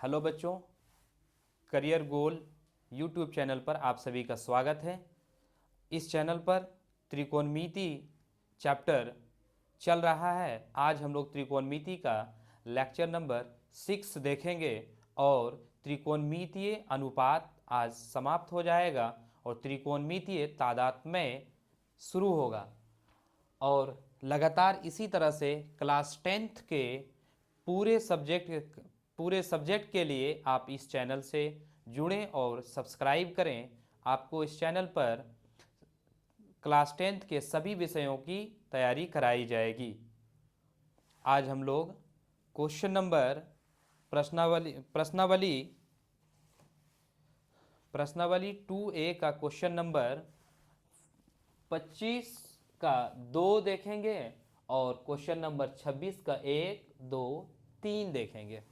Hello बच्चों, career goal YouTube channel पर आप सभी का स्वागत है। इस चैनल पर त्रिकोणमिति चैप्टर चल रहा है। आज हम लोग त्रिकोणमिति का लेक्चर नंबर 6 देखेंगे और त्रिकोणमितीय अनुपात आज समाप्त हो जाएगा और त्रिकोणमितीय तादात्म्य शुरू होगा। और लगातार इसी तरह से क्लास 10th के पूरे सब्जेक्ट के लिए आप इस चैनल से जुड़ें और सब्सक्राइब करें। आपको इस चैनल पर क्लास 10th के सभी विषयों की तैयारी कराई जाएगी। आज हम लोग क्वेश्चन नंबर प्रश्नावली 2A का क्वेश्चन नंबर 25 का 2 देखेंगे और क्वेश्चन नंबर 26 का 1, 2, 3 देखेंगे।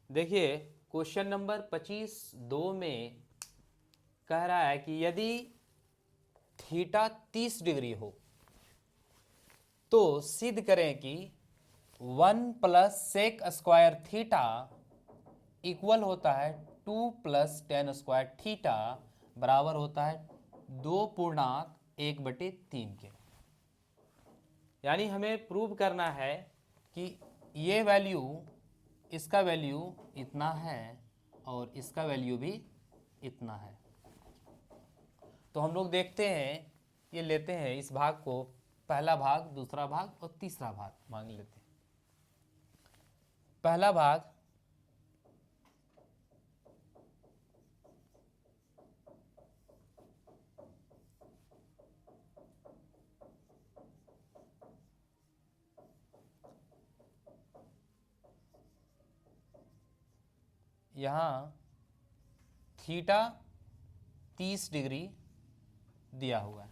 देखिए, क्वेश्चन नंबर 25(2) में कह रहा है कि यदि थीटा 30 डिग्री हो तो सिद्ध करें कि 1 plus sec square theta equal होता है 2 प्लस टेन स्क्वायर थीटा बराबर होता है 2.1/3 के। यानी हमें प्रूव करना है कि ये वैल्यू, इसका वैल्यू इतना है और इसका वैल्यू भी इतना है। तो हम लोग देखते हैं, ये लेते हैं इस भाग को, पहला भाग, दूसरा भाग और तीसरा भाग मान लेते हैं। पहला भाग, यहाँ थीटा 30 डिग्री दिया हुआ है।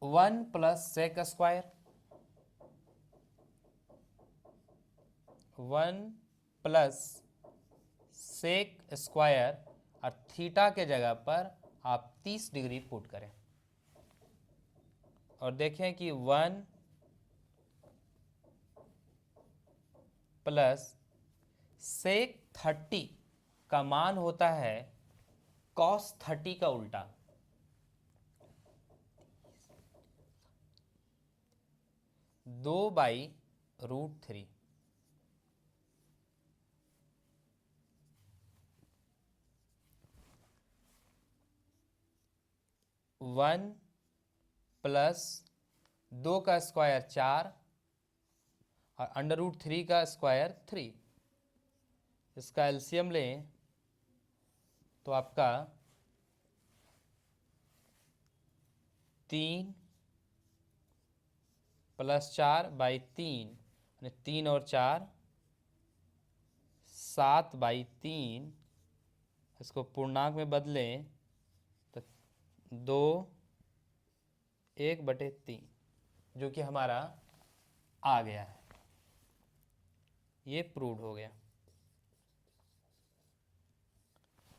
1 plus sec square, 1 plus sec square और थीटा के जगह पर आप 30 डिग्री पुट करें और देखें कि 1 प्लस सेक 30 का मान होता है कॉस 30 का उल्टा, 2/√3। वन प्लस 2 का स्क्वायर 4 और √3 का स्क्वायर 3। इसका एलसीएम लें तो आपका 3 प्लस 4/3 यानी 3 और 4 7/3। इसको पूर्णांक में बदलें तो 2/1/3 जो कि हमारा आ गया है। ये प्रूव हो गया।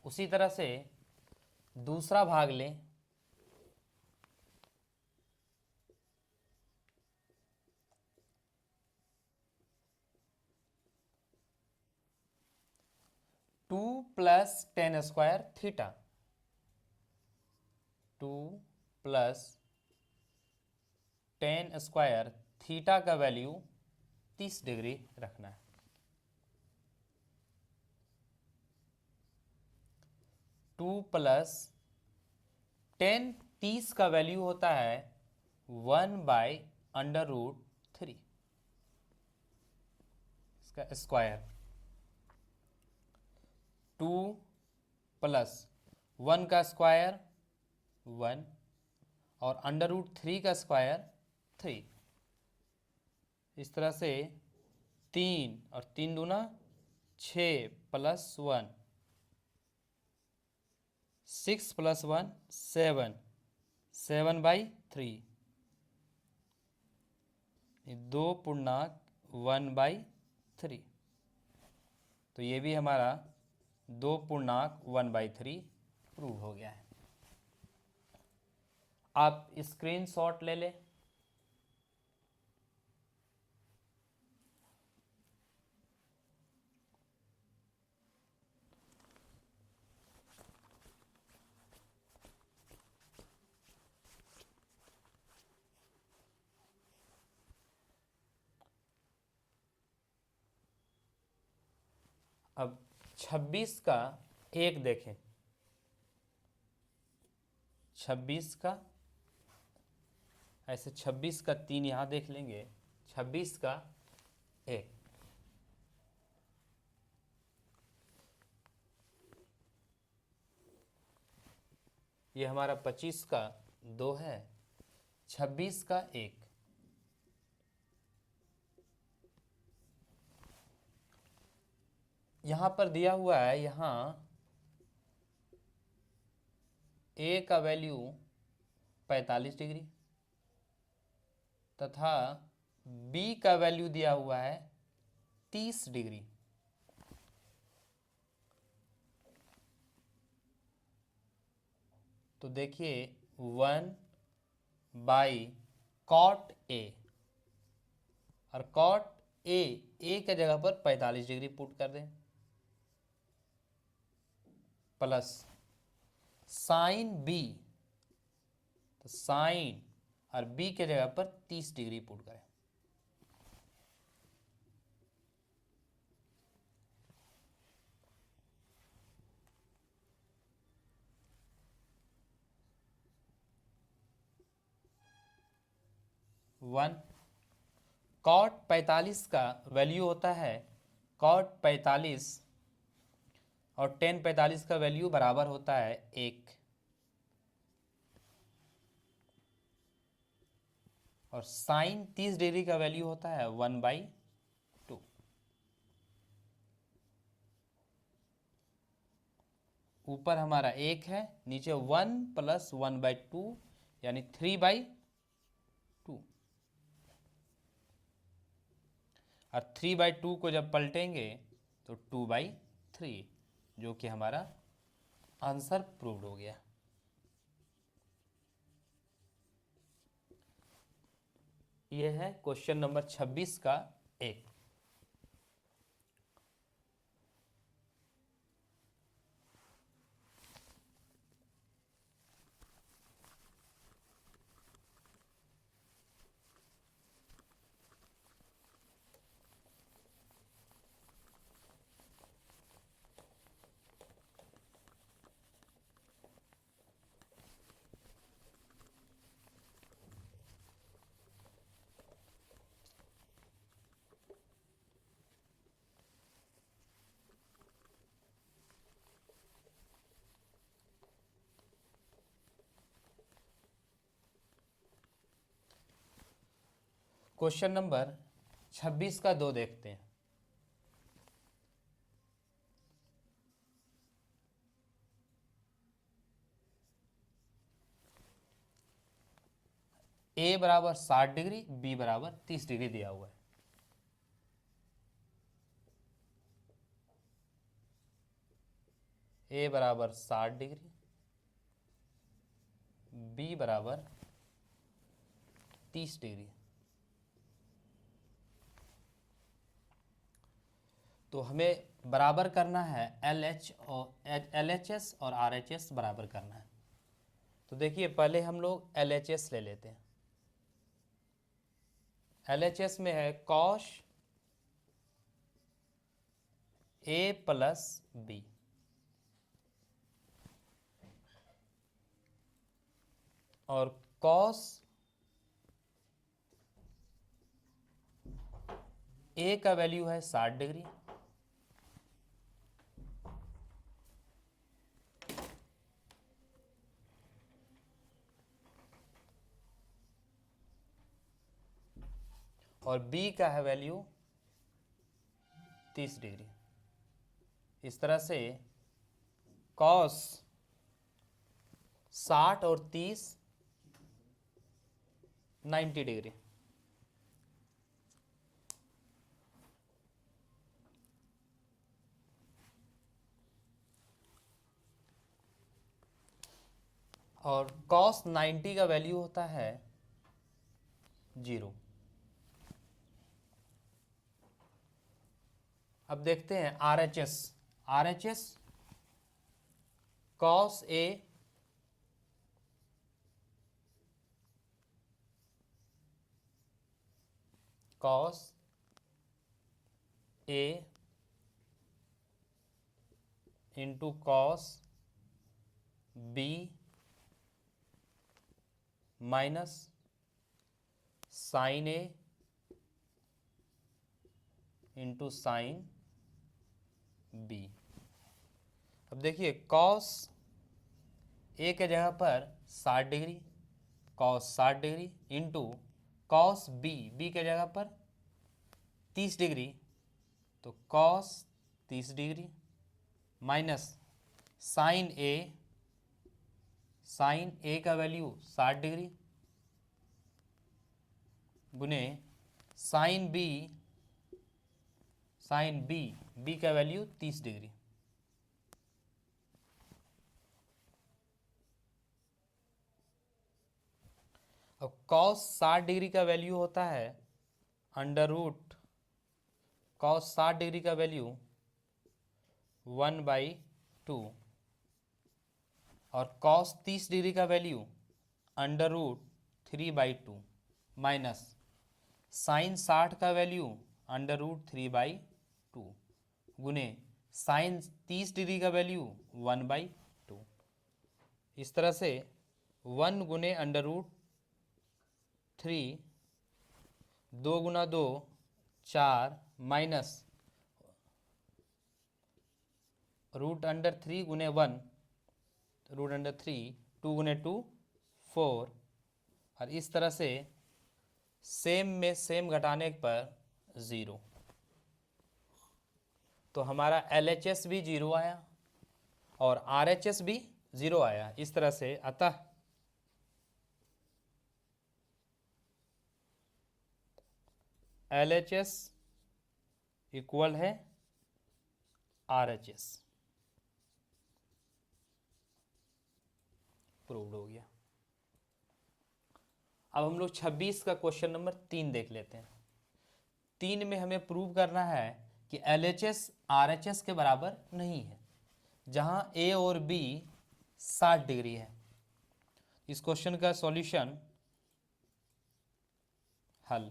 उसी तरह से दूसरा भाग लें। Two plus tan square theta, 2 plus tan square theta का वैल्यू 30 डिग्री रखना है। 2 प्लस टेन 30 का वैल्यू होता है 1/√3 इसका स्क्वायर। 2 प्लस 1 का स्क्वायर 1 और √3 का स्क्वायर 3। इस तरह से 3 और 3 दूना 6 प्लस 1, 6 प्लस 1 7, 7/3, 2.1/3। तो ये भी हमारा 2.1/3 प्रूव हो गया है। आप स्क्रीनशॉट ले लें। अब 26 का 1 देखें, 26 का, ऐसे 26 का 3 यहाँ देख लेंगे, 26 का 1, ये हमारा 25 का 2 है, 26 का 1, यहाँ पर दिया हुआ है, यहाँ ए का वैल्यू 45 डिग्री तथा बी का वैल्यू दिया हुआ है 30 डिग्री। तो देखिए 1/cot A, और cot ए के जगह पर 45 डिग्री पुट कर दें, प्लस साइन बी, तो साइन और बी के जगह पर 30 डिग्री पुट करें। वन cot 45 का वैल्यू होता है, cot 45 और tan 45 का वैल्यू बराबर होता है 1, और साइन 30 डिग्री का वैल्यू होता है 1/2। ऊपर हमारा 1 है, नीचे 1 + 1/2 यानी 3/2, और 3/2 को जब पलटेंगे तो 2/3, जो कि हमारा आंसर प्रूव्ड हो गया। यह है क्वेश्चन नंबर 26 का 1। क्वेश्चन नंबर 26 का 2 देखते हैं। ए बराबर 60 डिग्री, बी बराबर 30 डिग्री दिया हुआ है। ए बराबर 60 डिग्री, बी बराबर 30 डिग्री। तो हमें बराबर करना है LHS और RHS बराबर करना है। तो देखिए पहले हम लोग LHS ले लेते हैं। LHS में है cos A + B, और cos A का वैल्यू है 60 डिग्री, और B का है वैल्यू 30 डिग्री। इस तरह से cos 60 और 30 90 डिग्री। और cos 90 का वैल्यू होता है 0। अब देखते हैं RHS। RHS cos A cos A into cos B minus sine A into sine B. अब देखिए कॉस ए के जगह पर 60 degree, cos 60 degree into cos B, B के जगह पर 30 डिग्री, तो cos 30 degree minus sine A, sine A का वैल्यू 60 डिग्री गुने sine B, sine B, B का वैल्यू 30 डिग्री। अब कॉस 60 डिग्री का वैल्यू होता है अंडर रूट, कॉस 60 डिग्री का वैल्यू 1/2 और कॉस 30 डिग्री का value under root 3/2 minus sine 60 का वैल्यू अंडर रूट 3/2 गुने साइन 30 डिग्री का वैल्यू 1/2। इस तरह से 1 गुने अंडर रूट 3, 2 गुना 2 4 माइनस रूट अंडर 3 गुने 1, रूट अंडर 3, 2 गुने 2 4, और इस तरह से सेम में सेम घटाने पर 0। तो हमारा LHS भी 0 आया और RHS भी 0 आया। इस तरह से अतः LHS इक्वल है RHS, प्रूव्ड हो गया। अब हम लोग 26 का क्वेश्चन नंबर 3 देख लेते हैं। 3 में हमें प्रूव करना है कि LHS RHS के बराबर नहीं है, जहां A और B 60 डिग्री है। इस क्वेश्चन का सॉल्यूशन हल,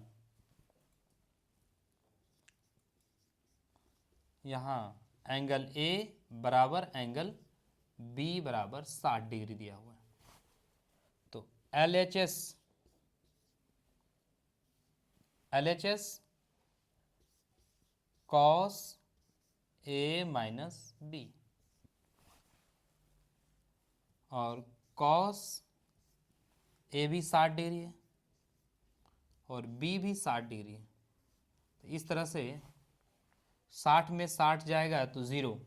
यहाँ एंगल A बराबर एंगल B बराबर 60 डिग्री दिया हुआ है। तो LHS cos A minus B और cos A भी 60 डिग्री है और B भी 60 डिग्री है। तो इस तरह से 60 में 60 जाएगा तो 0,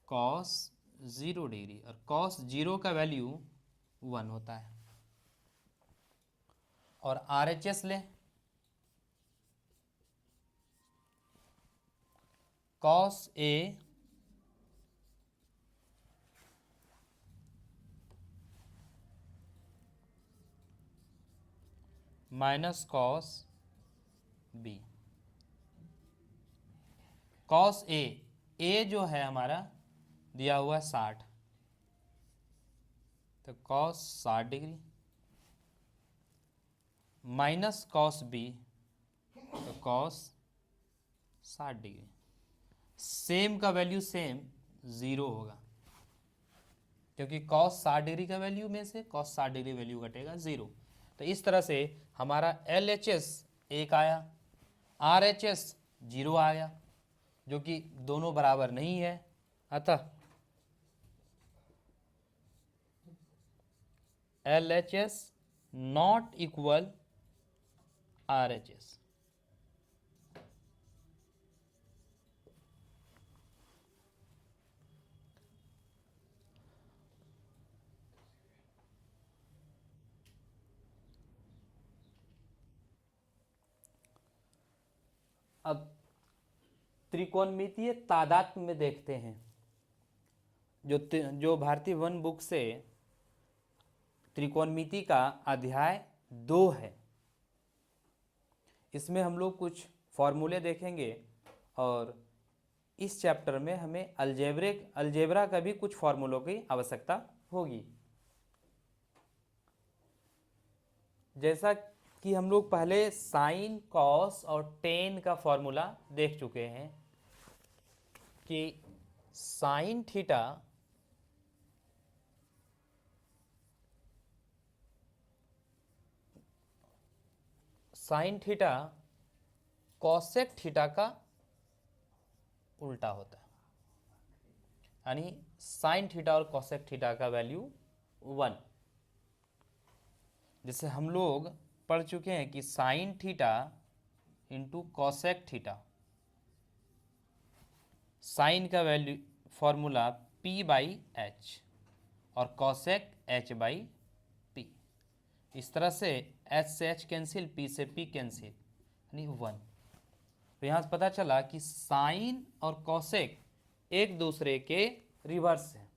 cos 0 डिग्री, और cos 0 का वैल्यू 1 होता है। और RHS लें, cos A minus cos B। cos A जो है हमारा दिया हुआ है 60, तो cos 60 degree minus cos B, तो cos 60 डिग्री। सेम का वैल्यू सेम 0 होगा, क्योंकि cos 60 डिग्री का वैल्यू में से cos 60 डिग्री वैल्यू घटेगा 0। तो इस तरह से हमारा LHS 1 आया, RHS 0 आया, जो कि दोनों बराबर नहीं है। अतः LHS नॉट इक्वल RHS। अब त्रिकोणमितीय तादात्म्य में देखते हैं, जो भारतीय वन बुक से त्रिकोणमिति का अध्याय 2 है। इसमें हम लोग कुछ फॉर्मूले देखेंगे और इस चैप्टर में हमें अलजेब्रा का भी कुछ फॉर्मूलों की आवश्यकता होगी। जैसा कि हम लोग पहले साइन, कॉस और टेन का फॉर्मूला देख चुके हैं कि साइन थीटा कॉसेक थीटा का उल्टा होता है, यानी साइन थीटा और कॉसेक थीटा का वैल्यू 1। जैसे हम लोग पढ़ चुके हैं कि sine theta into cosec theta, sine का value formula P by H और कॉसेक H बाई पी। इस तरह से H से H कैंसिल, P से P कैंसिल, यानी 1। तो यहाँ से पता चला कि साइन और कॉसेक एक दूसरे के रिवर्स है।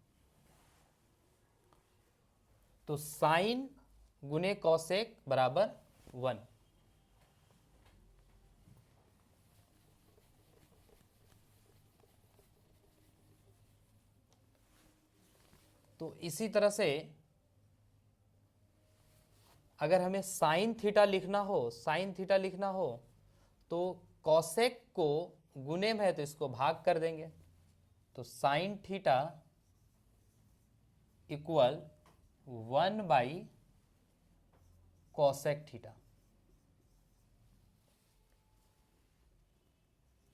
तो साइन गुने कॉसेक बराबर 1। तो इसी तरह से अगर हमें साइन थीटा लिखना हो तो कॉसेक को गुने में है तो इसको भाग कर देंगे, तो sine theta equal 1 by cosec theta.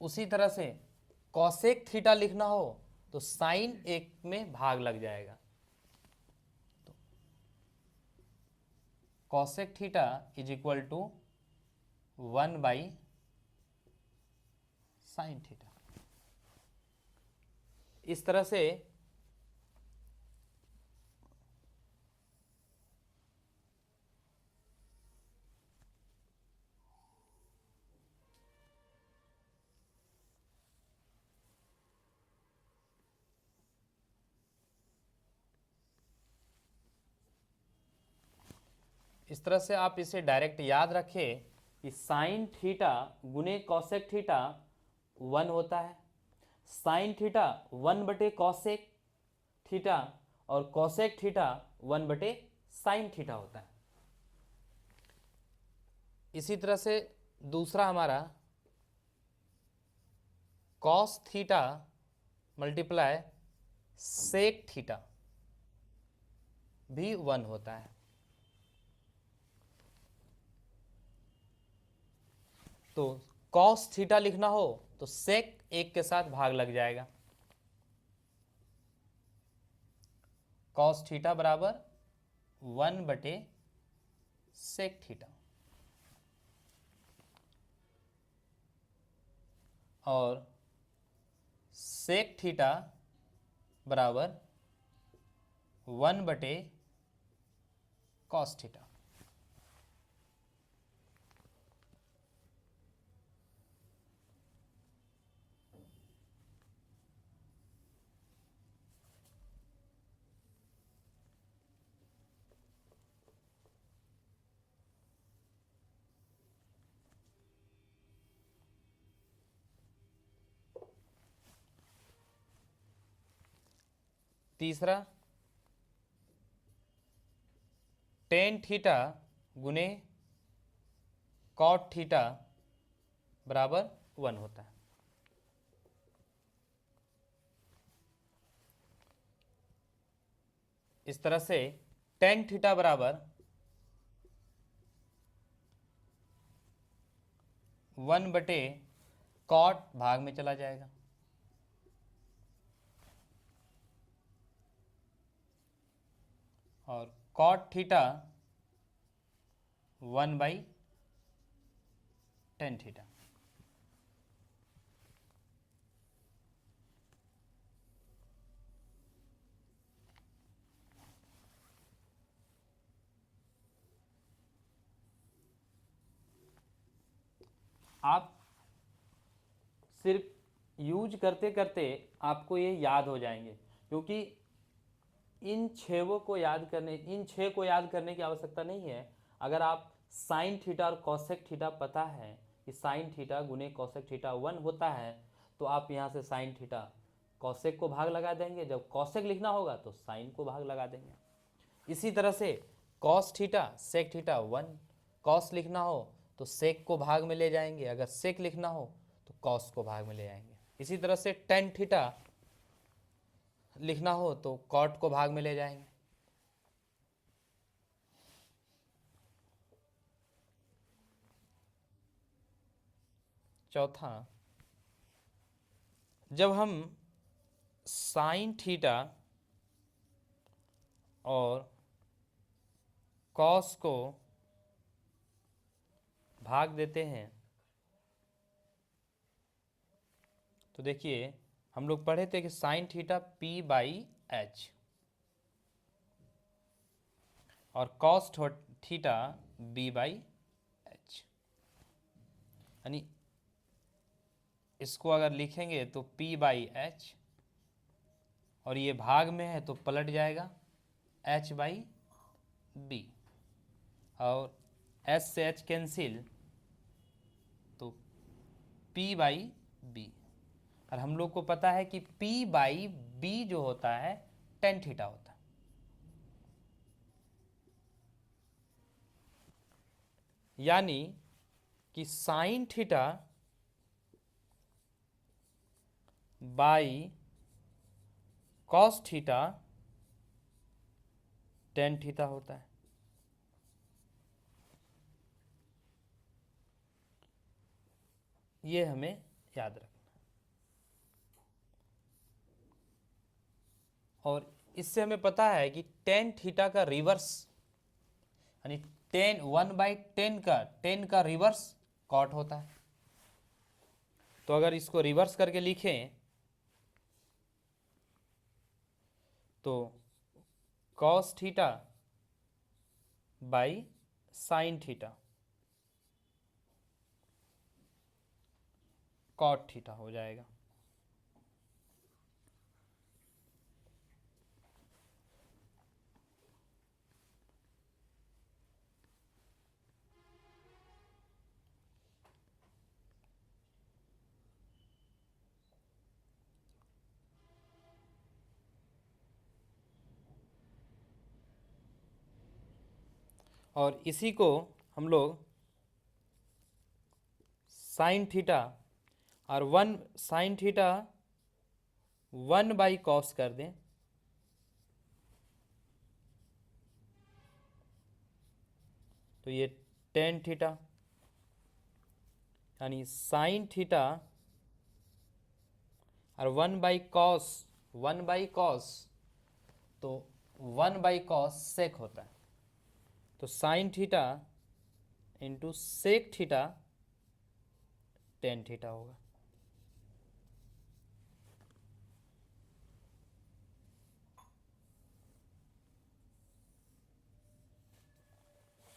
उसी तरह से कॉसेक थीटा लिखना हो तो साइन एक में भाग लग जाएगा, तो cosec theta is equal to 1 by sine theta. इस तरह से आप इसे डायरेक्ट याद रखें कि साइन थीटा गुने कॉसेक थीटा 1 होता है, साइन थीटा 1 बटे कॉसेक थीटा और कॉसेक थीटा 1 बटे साइन थीटा होता है। इसी तरह से दूसरा हमारा cos theta multiply sec theta भी 1 होता है। तो कॉस थीटा लिखना हो तो सेक एक के साथ भाग लग जाएगा, कॉस थीटा बराबर 1 बटे सेक थीटा, और सेक थीटा बराबर 1 बटे कॉस थीटा। तीसरा टेन थीटा गुने कॉट थीटा बराबर 1 होता है। इस तरह से टेन थीटा बराबर 1 बटे कॉट भाग में चला जाएगा, और cot theta 1 by tan theta. आप सिर्फ यूज करते करते आपको ये याद हो जाएंगे, क्योंकि इन 6 को याद करने की आवश्यकता नहीं है। अगर आप साइन थीटा और कॉसेक थीटा पता है कि साइन थीटा गुने कॉसेक थीटा 1 होता है, तो आप यहाँ से साइन थीटा कॉसेक को भाग लगा देंगे, जब कॉसेक लिखना होगा तो साइन को भाग लगा देंगे। इसी तरह से cos theta sec theta 1, cos लिखना हो तो सेक को भाग में ले जाएंगे, अगर सेक लिखना हो तो कॉस को भाग में ले जाएंगे। इसी तरह से टेन थीटा लिखना हो तो कॉट को भाग में ले जाएंगे। चौथा, जब हम साइन थीटा और कॉस को भाग देते हैं तो देखिए हम लोग पढ़े थे कि sine theta P by H और cos theta B by H, यानी इसको अगर लिखेंगे तो पी बाई एच और ये भाग में है तो पलट जाएगा एच बाई बी और एस से एच कैंसिल तो पी बाई बी। और हम लोग को पता है कि P बाई बी जो होता है टेन थीटा होता है। यानी कि sine theta by cos theta tan theta होता है। ये हमें याद रखना। और इससे हमें पता है कि टेन थीटा का रिवर्स यानी टेन 1/10 का रिवर्स कॉट होता है। तो अगर इसको रिवर्स करके लिखें तो cos theta by sine theta cot theta हो जाएगा। और इसी को हम लोग साइन थीटा और वन साइन थीटा 1/कॉस कर दें तो ये टेन थीटा यानी साइन थीटा और 1/कॉस तो 1/कॉस सेक होता है। तो sine theta into sec theta tan theta होगा।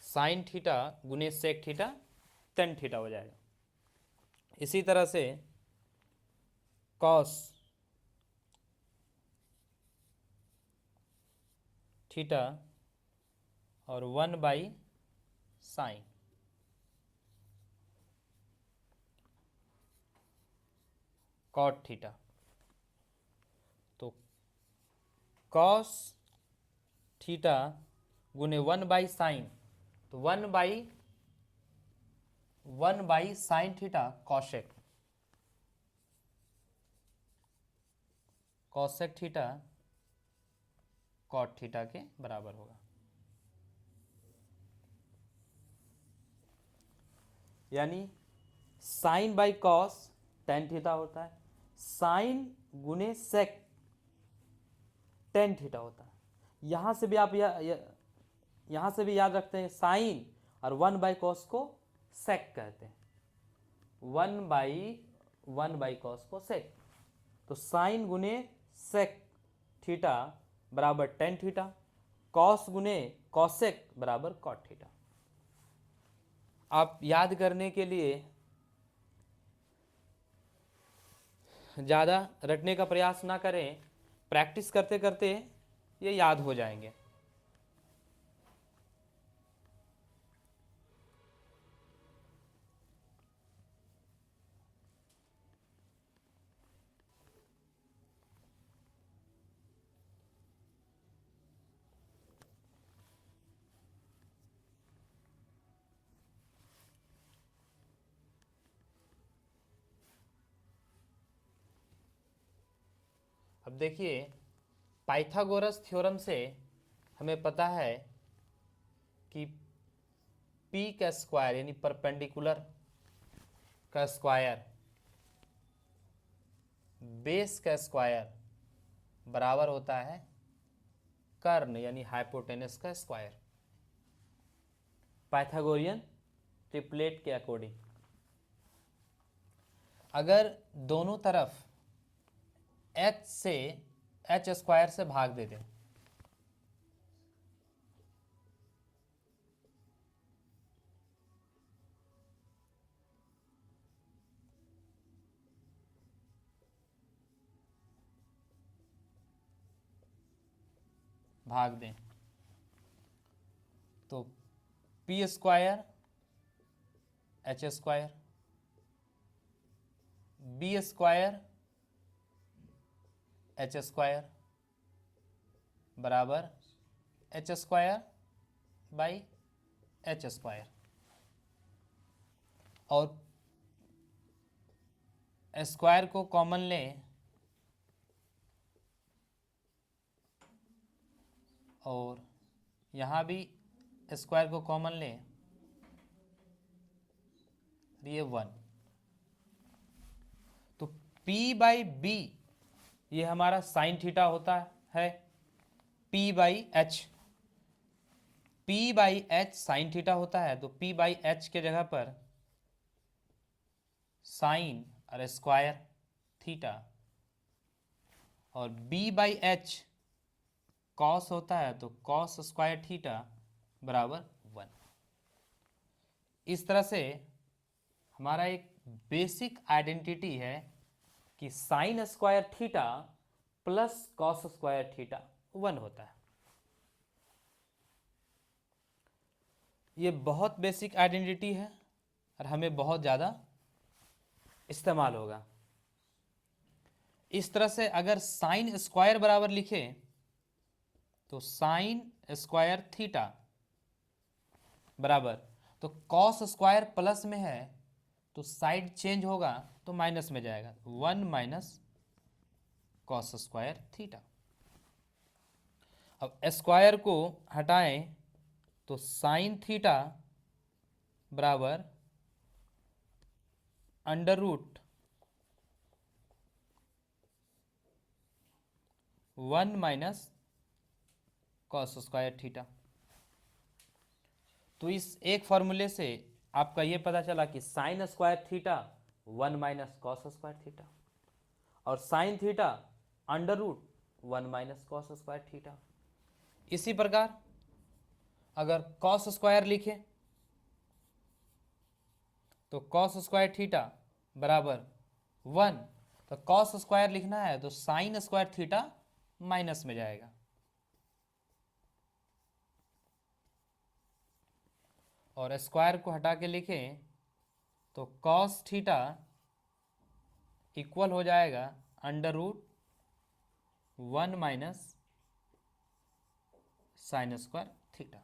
साइन थीटा गुने सेक थीटा टेन थीटा हो जाएगा। इसी तरह से कॉस थीटा और 1/साइन कॉट थीटा तो कॉस थीटा गुने 1/साइन तो 1/साइन theta cosec cosec theta cot theta के बराबर होगा। यानी sine by cos tan theta होता है, साइन गुने सेक टेन थीटा होता है। यहां से भी आप यहां से भी याद रखते हैं साइन और 1/कॉस को सेक कहते हैं। 1/कॉस को सेक तो साइन गुने सेक थीटा बराबर टेन थीटा, कॉस गुने कॉसेक बराबर कॉट थीटा। आप याद करने के लिए ज़्यादा रटने का प्रयास ना करें, प्रैक्टिस करते करते ये याद हो जाएंगे। अब देखिए पाइथागोरस थ्योरम से हमें पता है कि p का स्क्वायर यानी परपेंडिकुलर का स्क्वायर बेस का स्क्वायर बराबर होता है कर्ण यानी हाइपोटेनस का स्क्वायर, पाइथागोरियन ट्रिपलेट के अकॉर्डिंग। अगर दोनों तरफ h स्क्वायर से भाग दे दें तो p square h square, b square h square बराबर h square by h square, और स्क्वायर को कॉमन लें और यहाँ भी स्क्वायर को कॉमन लें, ये 1। तो p बाई बी ये हमारा साइन थीटा होता है, p by H, p by h sine theta होता है, तो p बाई एच के जगह पर साइन और स्क्वायर थीटा, और b बाई एच कॉस होता है, तो कॉस स्क्वायर थीटा बराबर 1। इस तरह से हमारा एक बेसिक आइडेंटिटी है कि sine square theta plus cos square theta 1 होता है। ये बहुत बेसिक आइडेंटिटी है और हमें बहुत ज़्यादा इस्तेमाल होगा। इस तरह से अगर साइन स्क्वायर बराबर लिखे तो साइन स्क्वायर थीटा बराबर, तो कॉस स्क्वायर प्लस में है तो साइड चेंज होगा तो माइनस में जाएगा, 1 माइनस कॉस स्क्वायर थीटा। अब स्क्वायर को हटाएं तो साइन थीटा बराबर under root 1 minus cos square theta. तो इस एक फॉर्मूले से आपका ये पता चला कि sine square theta 1 minus cos square theta, और sine theta under root 1 minus cos square theta. इसी प्रकार अगर कॉस स्क्वायर लिखें तो कॉस स्क्वायर थीटा बराबर 1, तो कॉस स्क्वायर लिखना है तो साइन स्क्वायर थीटा माइनस में जाएगा, और स्क्वायर को हटा के लिखें तो कॉस थीटा इक्वल हो जाएगा under root 1 minus sine square theta.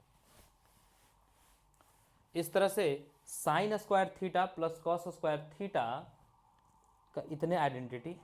इस तरह से sine square theta plus cos square theta का इतने आइडेंटिटी है।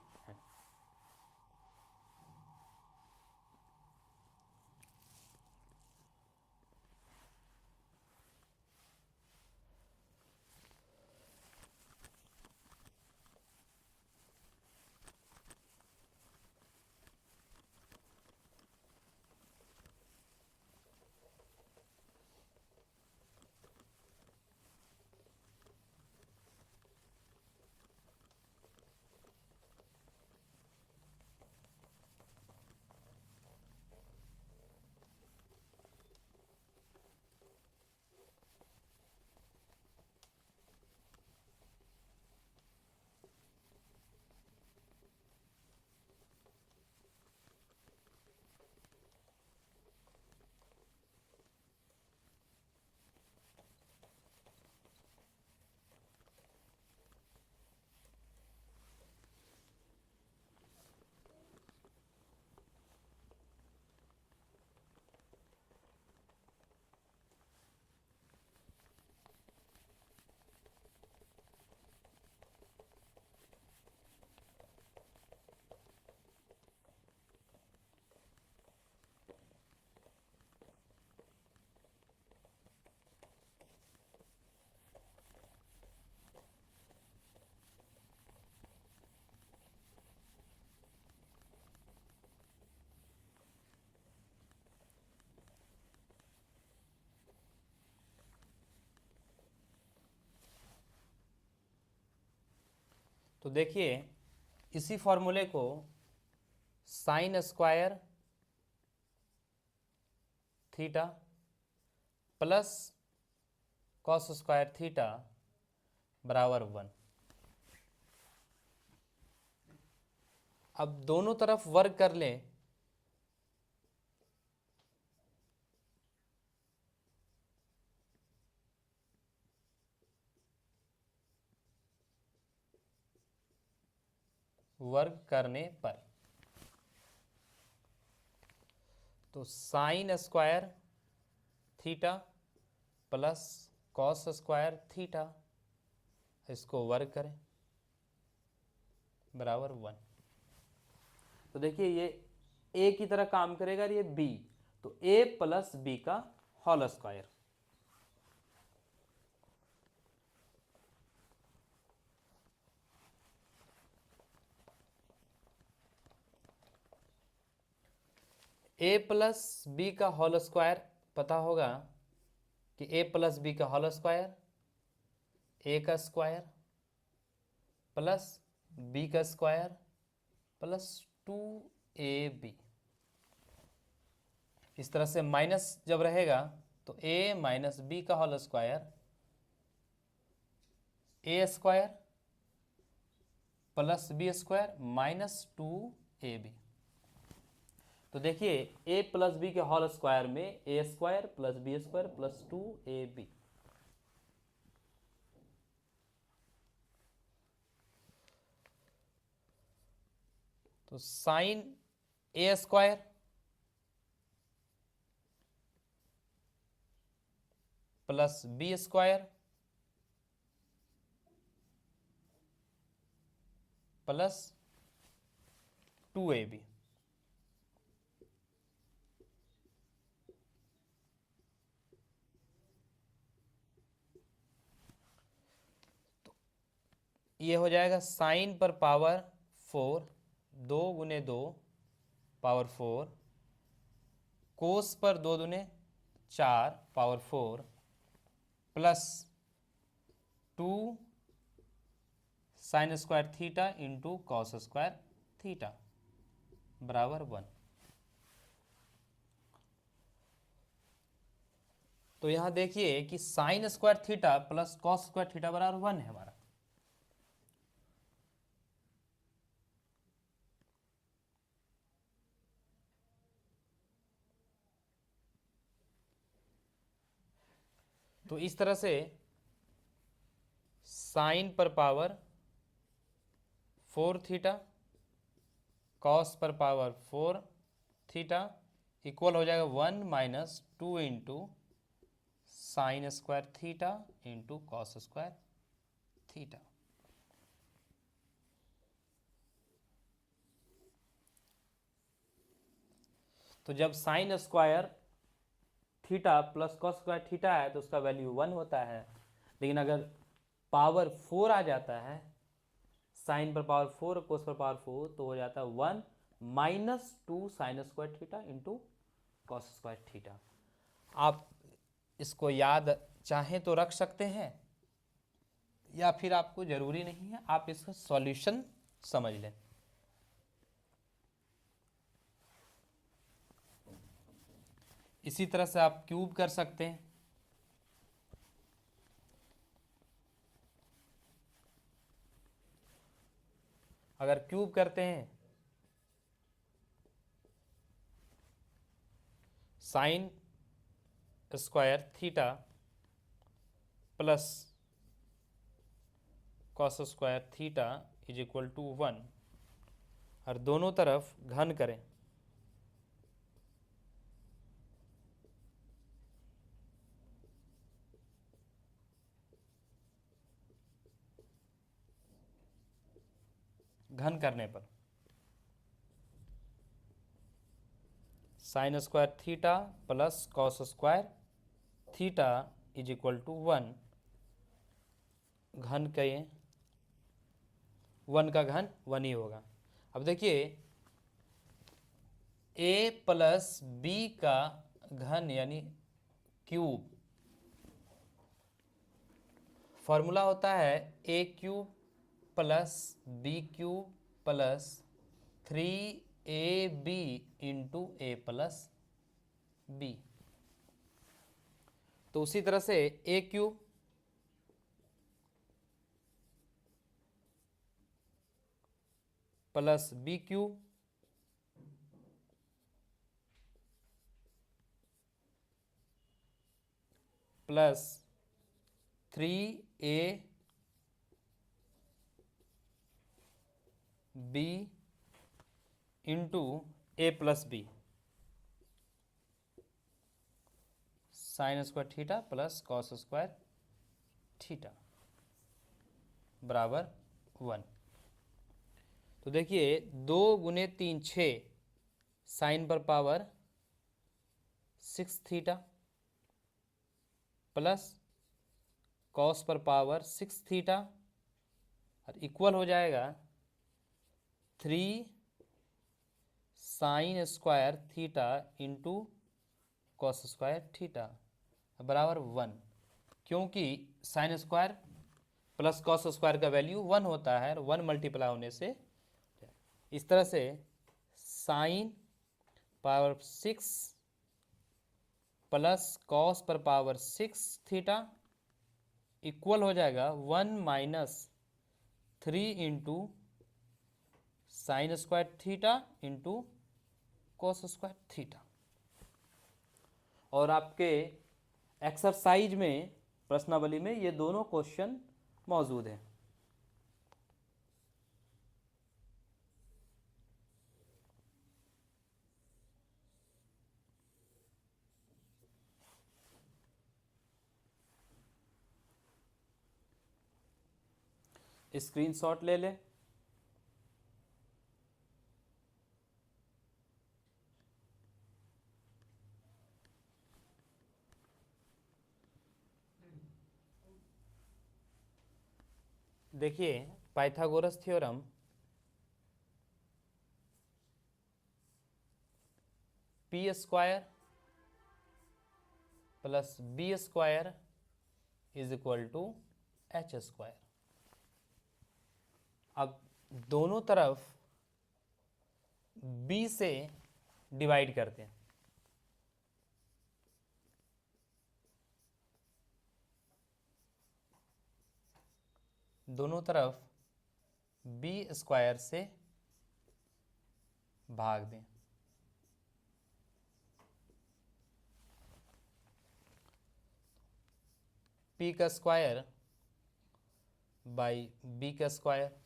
तो देखिए इसी फॉर्मूले को sine square theta plus cos square theta बराबर 1। अब दोनों तरफ वर्ग कर लें वर्ग करने पर तो sign square theta plus cos square theta इसको वर्ग करें बराबर 1। तो देखिए ये ए की तरह काम करेगा और ये बी, तो ए प्लस बी का whole square. A plus B का होल स्क्वायर पता होगा कि ए प्लस बी का होल स्क्वायर ए का स्क्वायर प्लस बी का स्क्वायर प्लस 2ab। इस तरह से माइनस जब रहेगा तो a माइनस बी का whole square A square plus B square minus 2ab। तो देखिए a प्लस बी के होल स्क्वायर में A square plus B square plus 2ab। तो sine A square plus B square plus 2ab। ये हो जाएगा sign पर पावर 4, 2 गुने 2 पावर 4, कोस पर 2 दुने 4 power 4 plus 2 sign square theta into cos square theta बराबर 1। तो यहां देखिए कि sine square theta plus cos square theta बराबर 1 है हमारा। तो इस तरह से साइन पर पावर 4 थीटा कॉस पर पावर 4 थीटा इक्वल हो जाएगा 1 minus 2 into sine square theta into cos square theta. तो जब sign square theta plus cos square theta है तो उसका वैल्यू 1 होता है, लेकिन अगर पावर 4 आ जाता है, साइन पर पावर 4 कोस पर पावर 4, तो हो जाता है 1 minus 2 sign square theta into cos square theta. आप इसको याद चाहें तो रख सकते हैं या फिर आपको जरूरी नहीं है, आप इसका सॉल्यूशन समझ लें। इसी तरह से आप क्यूब कर सकते हैं। अगर क्यूब करते हैं sine square theta plus cos square theta is equal to 1 और दोनों तरफ घन करें घन करने पर sine square theta plus cos square theta is equal to 1 घन करें, 1 का घन 1 ही होगा। अब देखिए a प्लस बी का घन यानी क्यूब, फॉर्मूला होता है a cube plus B cube plus 3ab into A plus B. तो उसी तरह से A cube plus B cube plus 3a B into A plus B sine square theta plus cos square theta बराबर 1। तो देखिए 2 गुने 3 6 साइन पर power 6 theta plus cos पर पावर 6 थीटा और इक्वल हो जाएगा 3 sign square theta into cos square theta बराबर 1, क्योंकि sine square plus cos square का वैल्यू 1 होता है और 1 मल्टीप्लाई होने से इस तरह से साइन पावर 6 प्लस कॉस पर पावर 6 थीटा इक्वल हो जाएगा 1 minus 3 into sine square theta into cos square theta. और आपके एक्सरसाइज में प्रश्नावली में ये दोनों क्वेश्चन मौजूद हैं। स्क्रीनशॉट ले लें। देखिए Pythagoras theorem P square plus B square is equal to H square. अब दोनों तरफ b से डिवाइड करते हैं। दोनों तरफ b स्क्वायर से भाग दें। p का स्क्वायर बाई b का स्क्वायर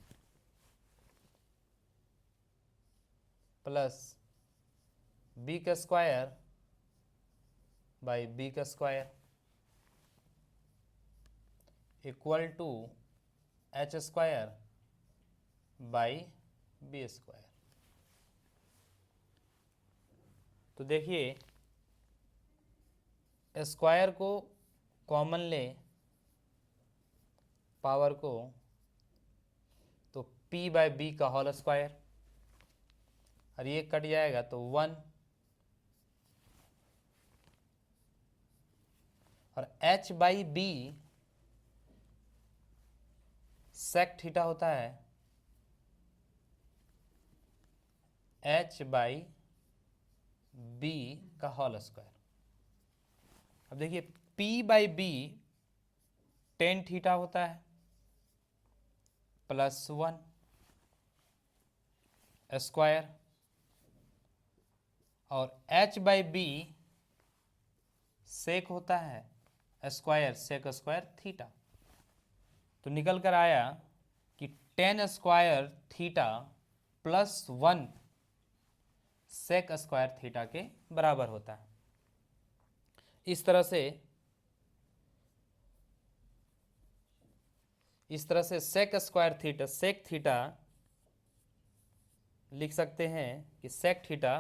प्लस b का स्क्वायर बाई b का square equal to H square by B square. तो देखिए स्क्वायर को कॉमन ले पावर को, तो p बाई बी का होल स्क्वायर और ये कट जाएगा तो 1 और h by B sec theta होता है h बाई बी का होल स्क्वायर। अब देखिए p by B tan theta होता है प्लस 1 स्क्वायर और h बाई बी सेक होता है स्क्वायर सेक स्क्वायर थीटा। तो निकल कर आया कि tan square theta plus 1 sec square theta के बराबर होता है। इस तरह से sec square theta sec theta लिख सकते हैं कि सेक थीटा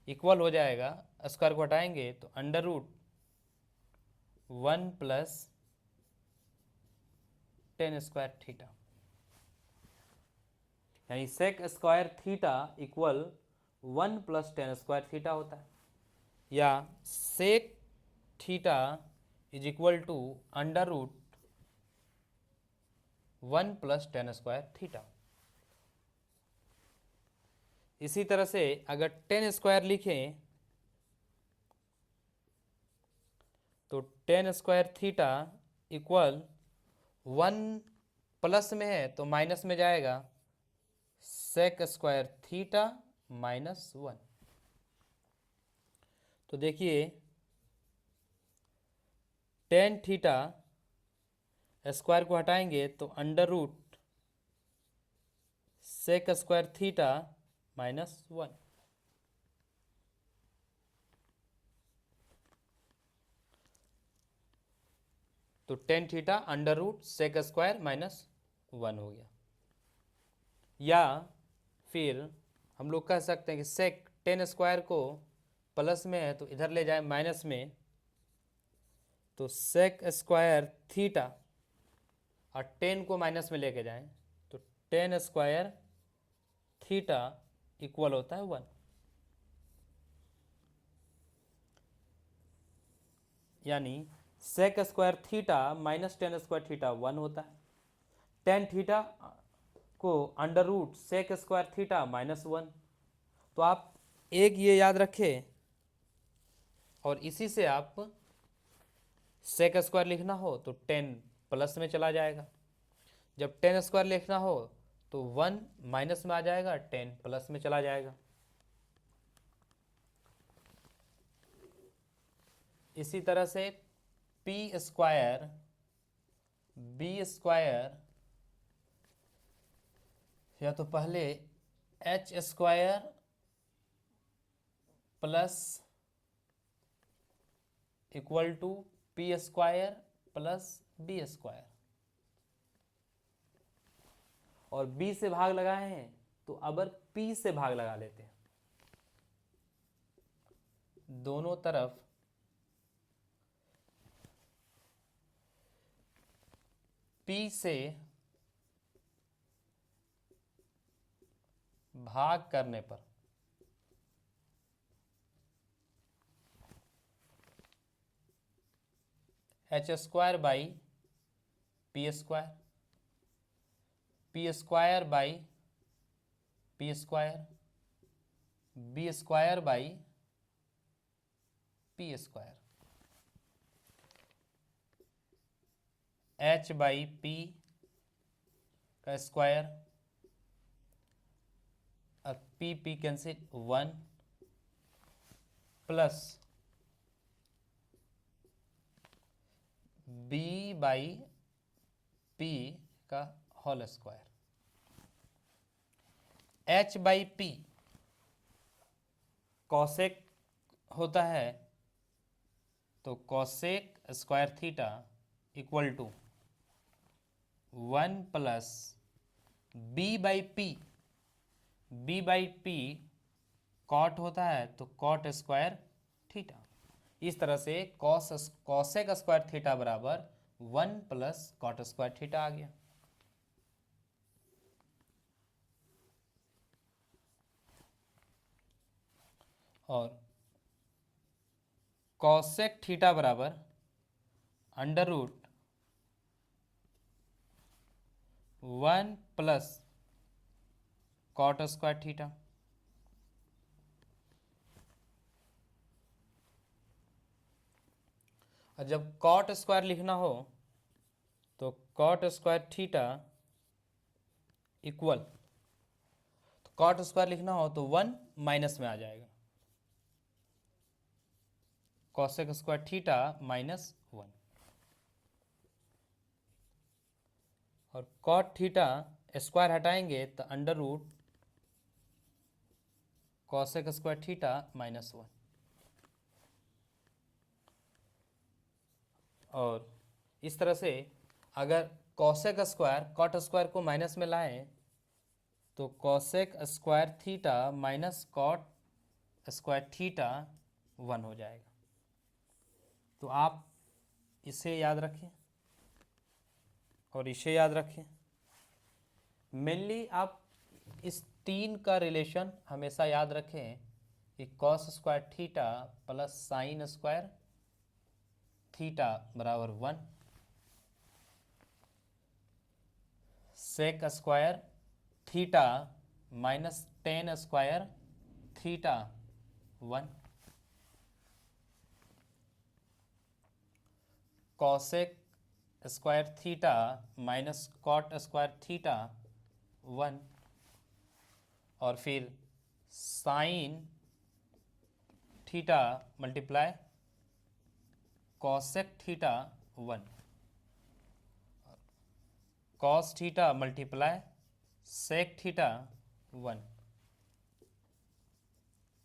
इक्वल हो जाएगा, स्क्वायर को हटाएंगे तो under root 1 plus tan square theta, यानी sec square theta equal 1 plus tan square theta होता है, या sec theta is equal to under root 1 plus tan square theta. इसी तरह से अगर टेन स्क्वायर लिखें तो tan square theta equal 1 plus में है तो माइनस में जाएगा, सेक स्क्वायर थीटा माइनस 1। तो देखिए टेन थीटा स्क्वायर को हटाएंगे तो under root sec square theta minus 1। तो tan theta under root sec square minus 1 हो गया। या फिर हम लोग कह सकते हैं कि सेक टेन स्क्वायर को प्लस में है तो इधर ले जाए माइनस में, तो सेक स्क्वायर थीटा और टेन को माइनस में लेके जाएं तो टेन स्क्वायर थीटा इक्वल होता है 1। यानी sec square theta minus tan square theta 1 होता है। टेन थीटा को under root sec square theta minus 1। तो आप एक ये याद रखें और इसी से आप सेक स्क्वायर लिखना हो तो टेन प्लस में चला जाएगा, जब टेन स्क्वायर लिखना हो तो 1 माइनस में आ जाएगा, टेन प्लस में चला जाएगा। इसी तरह से पी स्क्वायर बी स्क्वायर या तो पहले H square plus equal to P square plus B square, और बी से भाग लगाए हैं तो अब पी से भाग लगा लेते हैं। दोनों तरफ पी से भाग करने पर H square by P square, P square by P square, B square by P square, H by P का स्क्वायर, अब P P cancel 1 plus B by P का whole square. H by P cosec होता है तो cosec square theta equal to 1 plus B by P, B by P cot होता है तो cot square theta. इस तरह से कॉसेक स्क्वायर थीटा बराबर 1 प्लस कॉट स्क्वायर थीटा आ गया। और कॉसेक थीटा बराबर under root 1 plus cot square theta. और जब कॉट स्क्वायर लिखना हो तो कॉट स्क्वायर थीटा इक्वल, तो कॉट स्क्वायर लिखना हो तो 1 माइनस में आ जाएगा, कॉसेक स्क्वायर थीटा माइनस 1। और कॉट थीटा स्क्वायर हटाएंगे तो under root cosec square theta minus 1। और इस तरह से अगर कॉसेक स्क्वायर कॉट स्क्वायर को माइनस में लाएं तो cosec square theta minus cot square theta 1 हो जाएगा। तो आप इसे याद रखें और इसे याद रखें। मेनली आप इस तीन का रिलेशन हमेशा याद रखें कि cos square theta plus sine square theta बराबर 1, sec square theta minus tan square theta 1, cosec square theta minus cot square theta 1, और फिर sine theta multiply cosec theta 1, cos theta multiply sec theta 1,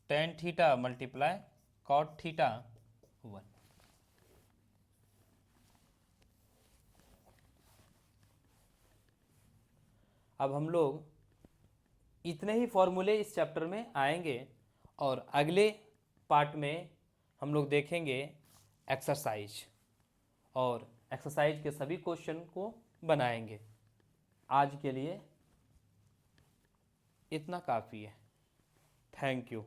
tan theta multiply cot theta 1। अब हम लोग इतने ही फॉर्मूले इस chapter में आएंगे और अगले पार्ट में हम लोग देखेंगे एक्सरसाइज, और एक्सरसाइज के सभी क्वेश्चन को बनाएंगे। आज के लिए इतना काफ़ी है। Thank you.